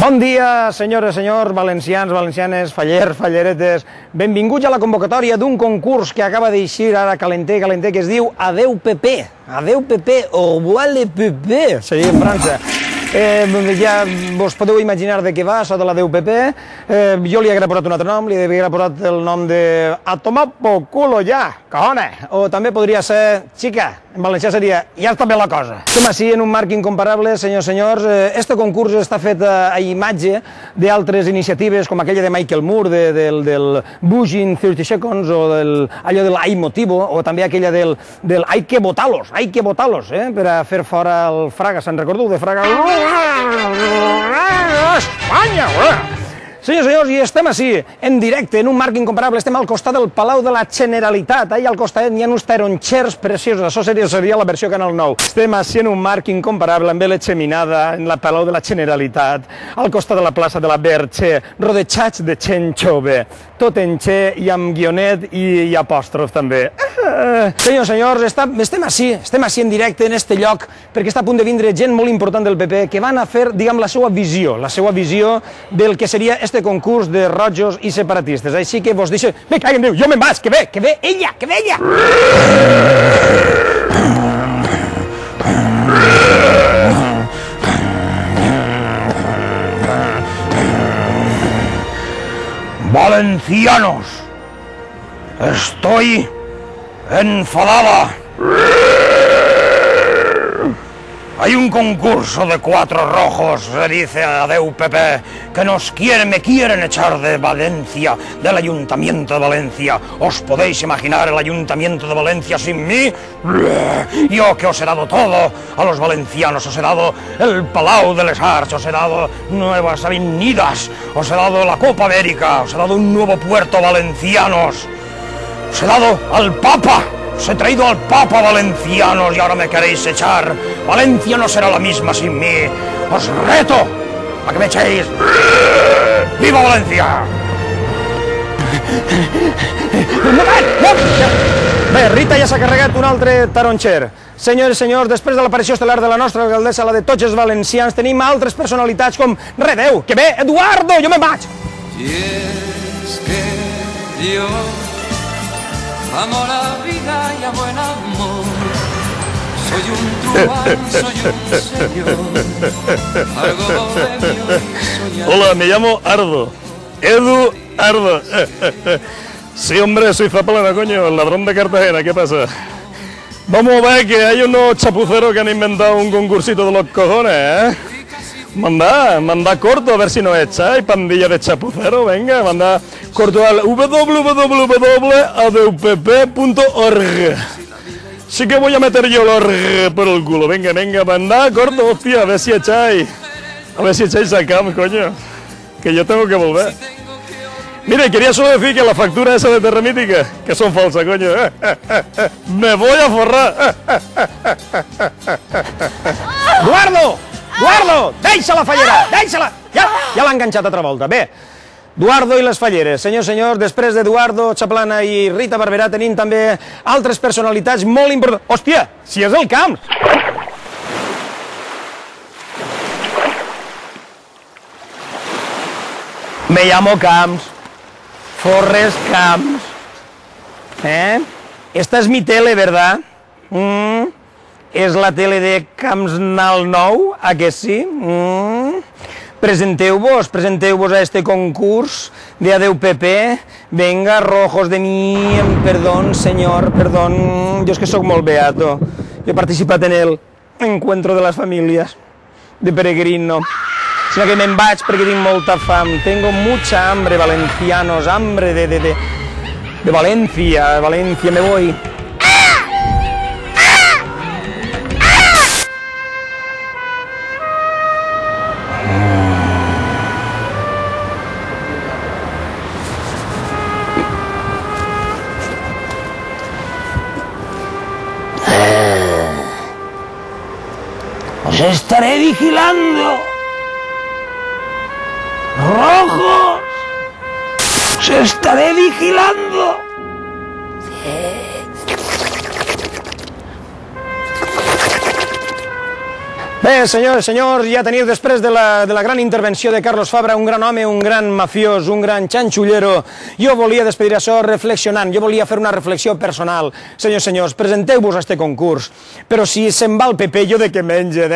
Bon dia, senyores i senyors, valencians, valencianes, fallers, falleretes. Benvinguts a la convocatòria d'un concurs que acaba d'eixir ara calenter, que es diu Adeu PP. Adeu PP, au revoir le PP, seria en França. Ja vos podeu imaginar de què va, això de l'Adeu PP. Jo li haguera posat un altre nom, li haguera posat el nom de A tomar por culo ja, cojones. O també podria ser Chica, en valencià seria Ja està bé la cosa. Estem així en un marc incomparable, senyors i senyors. Este concurs està fet a imatge d'altres iniciatives com aquella de Michael Moore, del Bush in 30 Seconds, o allò del Ai Motivo, o també aquella del Hay que votar-los, per a fer fora el Fraga. Se'n recordeu de Fraga? Espanya! Senyors i senyors, i estem així, en directe, en un marc incomparable, estem al costat del Palau de la Generalitat, allà al costat hi ha uns taronxers preciosos, això seria la versió Canal 9. Estem així en un marc incomparable, amb l'Echeminada, en la Palau de la Generalitat, al costat de la plaça de la Verge, rodejats de gent jove, tot en xe i amb guionet i apòstrof també. Senyors i senyors, estem així en directe en este lloc, perquè està a punt de vindre gent molt important del PP que van a fer, diguem, la seva visió del que seria este concurs de rojos i separatistes. Així que vos deixo... Me cago en Déu, jo me'n vaig, que ve ella! Valencianos, estoy enfadada. Hay un concurso de 4 rojos, se dice Adeu PP, que me quieren echar de Valencia, del Ayuntamiento de Valencia. ¿Os podéis imaginar el Ayuntamiento de Valencia sin mí? Yo que os he dado todo a los valencianos, os he dado el Palau de les Arts, os he dado nuevas avenidas, os he dado la Copa América, os he dado un nuevo puerto valencianos, os he dado al Papa. Os he traído al Papa valencianos y ahora me queréis echar. Valencia no será la misma sin mí. Os reto a que me echéis. ¡Viva Valencia! Bé, Rita ja s'ha carregat un altre taronxer. Senyores i senyors, després de l'aparició estel·lar de la nostra alcaldessa, la de tots els valencians, tenim altres personalitats com Redeu, que ve, Eduardo, jo me'n vaig! Y es que yo amo la vida y a buen amor. Soy un truán, soy un señor, algo bohemio y soñador. Hola, me llamo Ardo. Edu Ardo. Sí, hombre, soy Zaplana, coño, el ladrón de Cartagena, ¿qué pasa? Vamos a ver que hay unos chapuceros que han inventado un concursito de los cojones, ¿eh? Manda corto a ver si nos echáis, pandilla de chapuceros, venga, manda corto al www.adeupp.org. Sí que voy a meter yo el org por el culo, venga, manda corto, hostia, a ver si echáis a Cam, coño, que yo tengo que volver. Mire, quería solo decir que la factura esa de Terramítica, que son falsas, coño, me voy a forrar. Eduardo, deixa la fallera, deixa-la! Ja l'ha enganxat altra volta. Bé, Eduardo i les falleres. Senyors i senyors, després d'Eduardo, Chaplana i Rita Barberà tenim també altres personalitats molt importants. Hòstia, si és el Camps! Me llamo Camps. Forres Camps. Esta es mi tele, ¿verdad? És la tele de Canal 9, a que sí? Presenteu-vos a este concurs de Adeu PP. Venga, rojos de mi... Perdón, senyor, perdón. Jo és que sóc molt beato. Jo he participat en el encuentro de las familias de peregrino. Sinó que me'n vaig perquè tinc molta fam. Tengo mucha hambre, valencianos, hambre de Valencia, me voy. Os estaré vigilando. Rojos. Os estaré vigilando. Bé, senyors, ja teniu després de la gran intervenció de Carlos Fabra, un gran home, un gran mafiós, un gran xanxullero. Jo volia despedir això reflexionant, jo volia fer una reflexió personal. Senyors, presenteu-vos a este concurs, però si se'n va el PP, jo de què menge,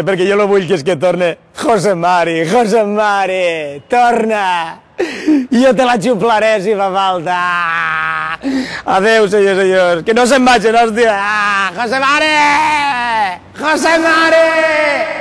perquè jo no vull que és que torne José Mari, torna! Jo te la xuplaré si fa falta. Adéu, senyors, que no se'n vagin, hòstia. José Mari!